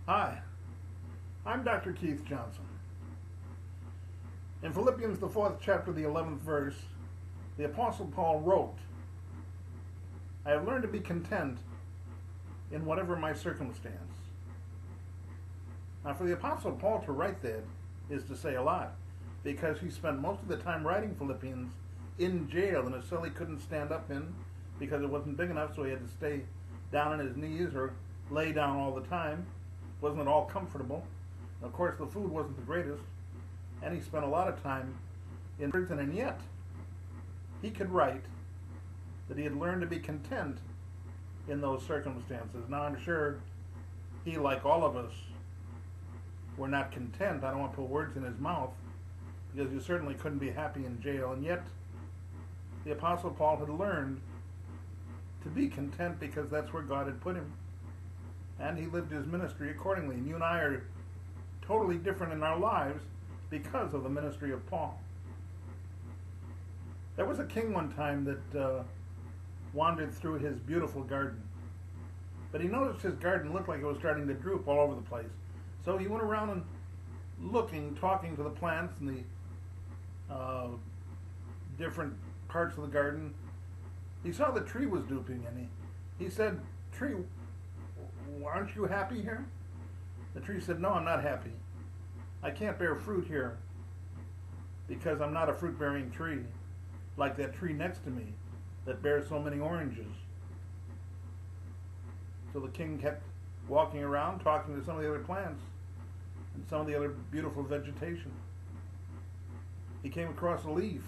Hi, I'm Dr. Keith Johnson. In Philippians, the 4th chapter, the 11th verse, the Apostle Paul wrote, I have learned to be content in whatever my circumstance. Now, for the Apostle Paul to write that is to say a lot, because he spent most of the time writing Philippians in jail in a cell he couldn't stand up in because it wasn't big enough, so he had to stay down on his knees or lay down all the time. Wasn't at all comfortable. And of course, the food wasn't the greatest, and he spent a lot of time in prison, and yet he could write that he had learned to be content in those circumstances. Now, I'm sure he, like all of us, were not content. I don't want to put words in his mouth, because you certainly couldn't be happy in jail, and yet the Apostle Paul had learned to be content because that's where God had put him. And he lived his ministry accordingly. And you and I are totally different in our lives because of the ministry of Paul. There was a king one time that wandered through his beautiful garden. But he noticed his garden looked like it was starting to droop all over the place. So he went around and looking, talking to the plants and the different parts of the garden. He saw the tree was drooping, and he said, "Tree, aren't you happy here?" The tree said, "No, I'm not happy. I can't bear fruit here because I'm not a fruit-bearing tree like that tree next to me that bears so many oranges." So the king kept walking around, talking to some of the other plants and some of the other beautiful vegetation. He came across a leaf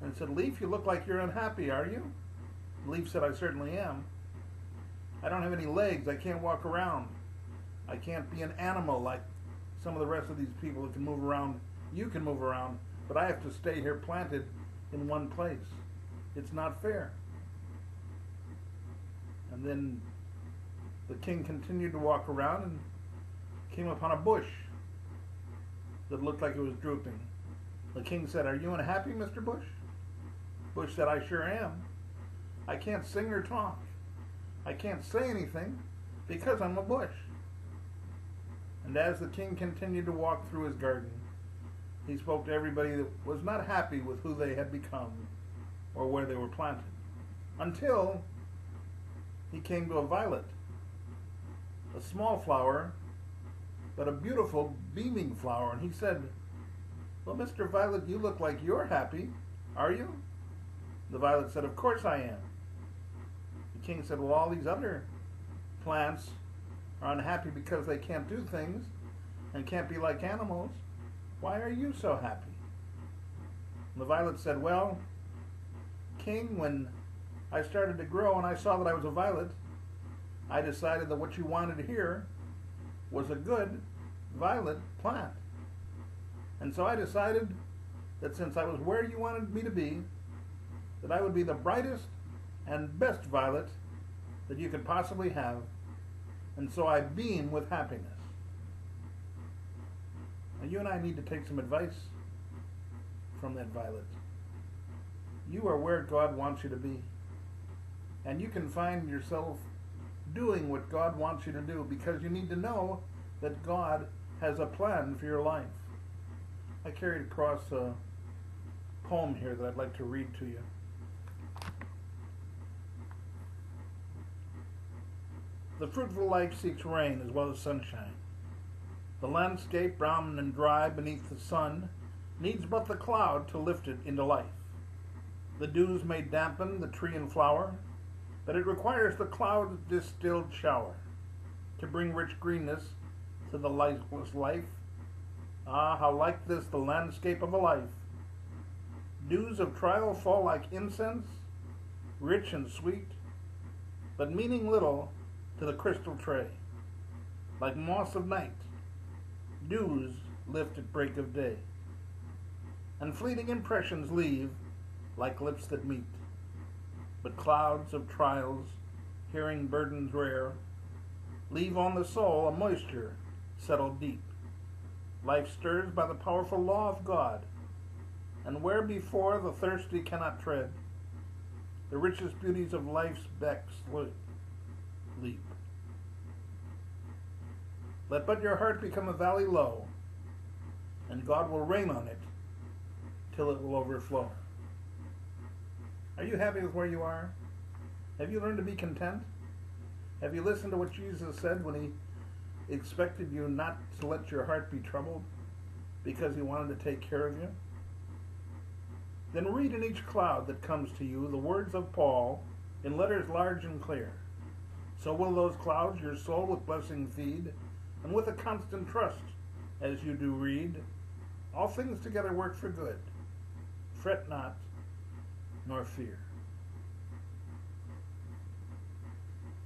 and said, "Leaf, you look like you're unhappy, are you?" The leaf said, "I certainly am. I don't have any legs. I can't walk around. I can't be an animal like some of the rest of these people who can move around. You can move around, but I have to stay here planted in one place. It's not fair." And then the king continued to walk around and came upon a bush that looked like it was drooping. The king said, "Are you unhappy, Mr. Bush?" Bush said, "I sure am. I can't sing or talk. I can't say anything because I'm a bush." And as the king continued to walk through his garden, he spoke to everybody that was not happy with who they had become or where they were planted, until he came to a violet, a small flower, but a beautiful, beaming flower. And he said, "Well, Mr. Violet, you look like you're happy, are you?" The violet said, "Of course I am." The king said, "Well, all these other plants are unhappy because they can't do things and can't be like animals. Why are you so happy?" And the violet said, "Well, king, when I started to grow and I saw that I was a violet, I decided that what you wanted here was a good violet plant. And so I decided that since I was where you wanted me to be, that I would be the brightest and best violet that you could possibly have, and so I beam with happiness." Now, you and I need to take some advice from that violet. You are where God wants you to be, and you can find yourself doing what God wants you to do because you need to know that God has a plan for your life. I carried across a poem here that I'd like to read to you. The fruitful life seeks rain as well as sunshine. The landscape, brown and dry beneath the sun, needs but the cloud to lift it into life. The dews may dampen the tree and flower, but it requires the cloud's distilled shower to bring rich greenness to the lifeless life. Ah, how like this the landscape of a life! Dews of trial fall like incense, rich and sweet, but meaning little to the crystal tray. Like moss of night, dews lift at break of day, and fleeting impressions leave like lips that meet. But clouds of trials, hearing burdens rare, leave on the soul a moisture settled deep. Life stirs by the powerful law of God, and where before the thirsty cannot tread, the richest beauties of life's becks leap. Let but your heart become a valley low, and God will rain on it till it will overflow. Are you happy with where you are? Have you learned to be content? Have you listened to what Jesus said when he expected you not to let your heart be troubled because he wanted to take care of you? Then read in each cloud that comes to you the words of Paul in letters large and clear. So will those clouds your soul with blessing feed, and with a constant trust, as you do read, all things together work for good. Fret not, nor fear.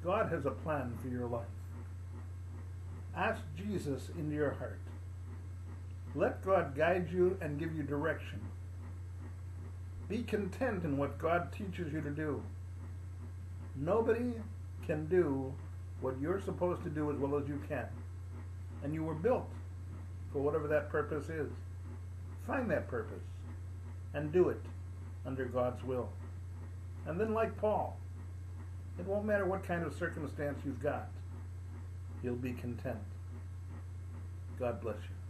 God has a plan for your life. Ask Jesus into your heart. Let God guide you and give you direction. Be content in what God teaches you to do. Nobody can do what you're supposed to do as well as you can. And you were built for whatever that purpose is. Find that purpose and do it under God's will. And then, like Paul, it won't matter what kind of circumstance you've got. You'll be content. God bless you.